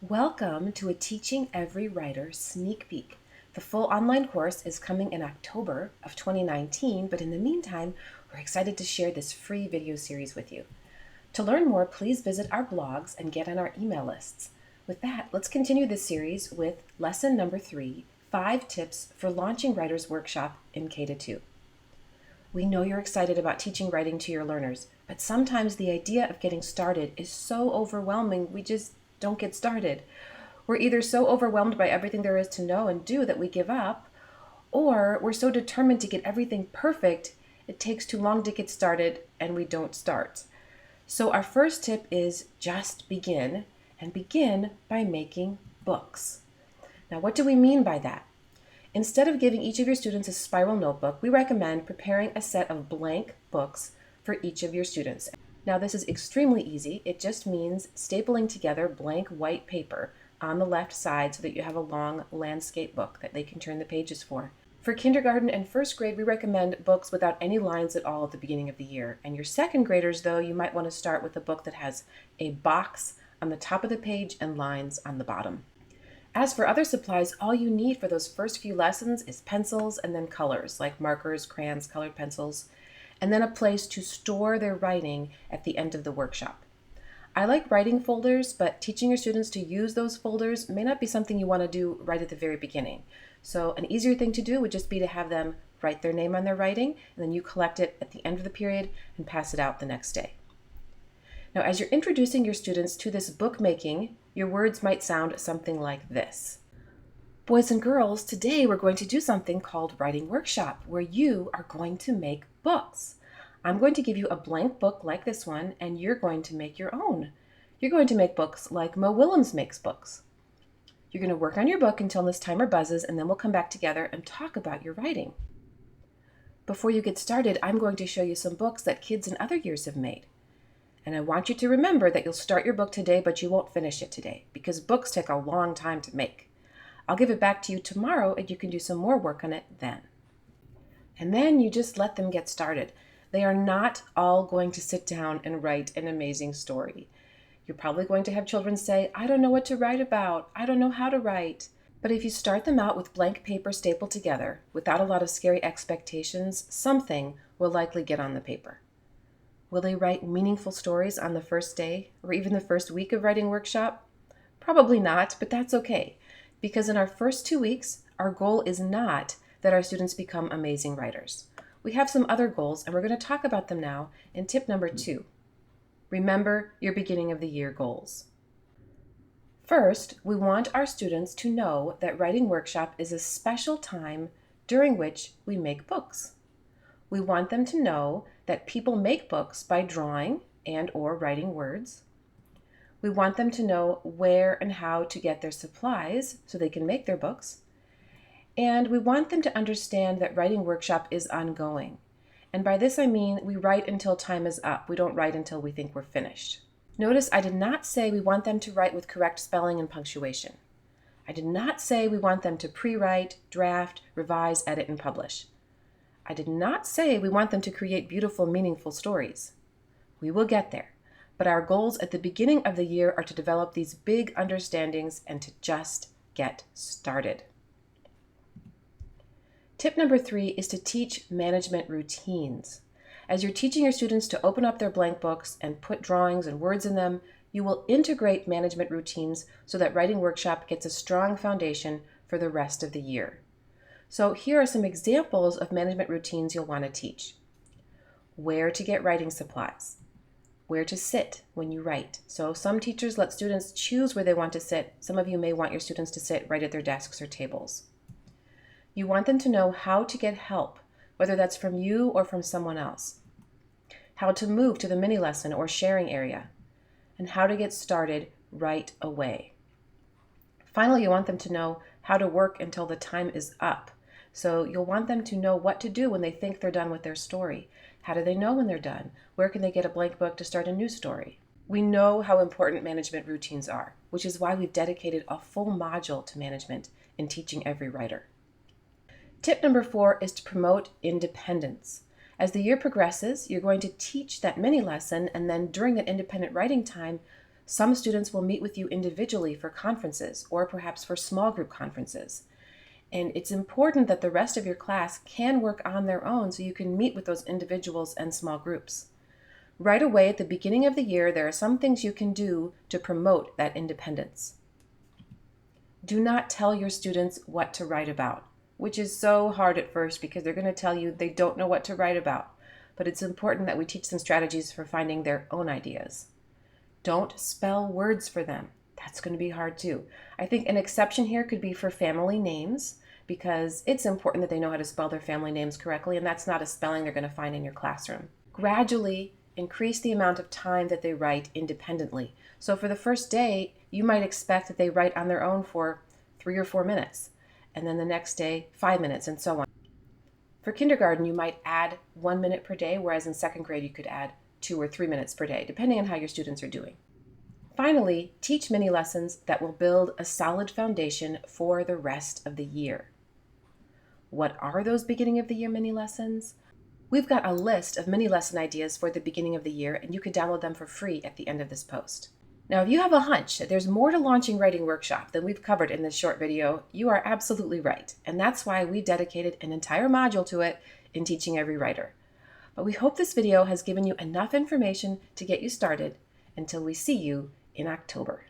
Welcome to a Teaching Every Writer sneak peek. The full online course is coming in October of 2019, but in the meantime, we're excited to share this free video series with you. To learn more, please visit our blogs and get on our email lists. With that, let's continue this series with lesson number 3, 5 tips for launching Writers Workshop in K-2. We know you're excited about teaching writing to your learners, but sometimes the idea of getting started is so overwhelming we just don't get started. We're either so overwhelmed by everything there is to know and do that we give up, or we're so determined to get everything perfect it takes too long to get started and we don't start. So our first tip is just begin, and begin by making books. Now, what do we mean by that? Instead of giving each of your students a spiral notebook, we recommend preparing a set of blank books for each of your students. Now, this is extremely easy. It just means stapling together blank white paper on the left side so that you have a long landscape book that they can turn the pages for. For kindergarten and first grade, we recommend books without any lines at all at the beginning of the year. And your second graders, though, you might want to start with a book that has a box on the top of the page and lines on the bottom. As for other supplies, all you need for those first few lessons is pencils and then colors, like markers, crayons, colored pencils, and then a place to store their writing at the end of the workshop. I like writing folders, but teaching your students to use those folders may not be something you want to do right at the very beginning. So an easier thing to do would just be to have them write their name on their writing, and then you collect it at the end of the period and pass it out the next day. Now, as you're introducing your students to this bookmaking, your words might sound something like this. Boys and girls, today we're going to do something called Writing Workshop, where you are going to make books. I'm going to give you a blank book like this one, and you're going to make your own. You're going to make books like Mo Willems makes books. You're going to work on your book until this timer buzzes, and then we'll come back together and talk about your writing. Before you get started, I'm going to show you some books that kids in other years have made. And I want you to remember that you'll start your book today, but you won't finish it today, because books take a long time to make. I'll give it back to you tomorrow, and you can do some more work on it then. And then you just let them get started. They are not all going to sit down and write an amazing story. You're probably going to have children say, I don't know what to write about. I don't know how to write. But if you start them out with blank paper stapled together, without a lot of scary expectations, something will likely get on the paper. Will they write meaningful stories on the first day or even the first week of Writing Workshop? Probably not, but that's okay, because in our first 2 weeks, our goal is not that our students become amazing writers. We have some other goals, and we're going to talk about them now in tip number 2. Remember your beginning of the year goals. First, we want our students to know that Writing Workshop is a special time during which we make books. We want them to know that people make books by drawing and or writing words. We want them to know where and how to get their supplies so they can make their books. And we want them to understand that Writing Workshop is ongoing. And by this I mean we write until time is up. We don't write until we think we're finished. Notice I did not say we want them to write with correct spelling and punctuation. I did not say we want them to pre-write, draft, revise, edit, and publish. I did not say we want them to create beautiful, meaningful stories. We will get there, but our goals at the beginning of the year are to develop these big understandings and to just get started. Tip number 3 is to teach management routines. As you're teaching your students to open up their blank books and put drawings and words in them, you will integrate management routines so that Writing Workshop gets a strong foundation for the rest of the year. So here are some examples of management routines you'll want to teach. Where to get writing supplies. Where to sit when you write. So some teachers let students choose where they want to sit. Some of you may want your students to sit right at their desks or tables. You want them to know how to get help, whether that's from you or from someone else. How to move to the mini lesson or sharing area. And how to get started right away. Finally, you want them to know how to work until the time is up. So you'll want them to know what to do when they think they're done with their story. How do they know when they're done? Where can they get a blank book to start a new story? We know how important management routines are, which is why we've dedicated a full module to management in Teaching Every Writer. Tip number 4 is to promote independence. As the year progresses, you're going to teach that mini lesson, and then during that independent writing time, Some students will meet with you individually for conferences or perhaps for small group conferences. And it's important that the rest of your class can work on their own so you can meet with those individuals and small groups. Right away at the beginning of the year, there are some things you can do to promote that independence. Do not tell your students what to write about, which is so hard at first because they're going to tell you they don't know what to write about. But it's important that we teach them strategies for finding their own ideas. Don't spell words for them. That's going to be hard too. I think an exception here could be for family names because it's important that they know how to spell their family names correctly, and that's not a spelling they're going to find in your classroom. Gradually increase the amount of time that they write independently. So for the first day, you might expect that they write on their own for 3 or 4 minutes, and then the next day, 5 minutes, and so on. For kindergarten, you might add 1 minute per day, whereas in second grade, you could add 2 or 3 minutes per day, depending on how your students are doing. Finally, teach mini lessons that will build a solid foundation for the rest of the year. What are those beginning of the year mini lessons? We've got a list of mini lesson ideas for the beginning of the year, and you can download them for free at the end of this post. Now, if you have a hunch that there's more to Launching Writing Workshop than we've covered in this short video, you are absolutely right. And that's why we dedicated an entire module to it in Teaching Every Writer. But we hope this video has given you enough information to get you started until we see you in October.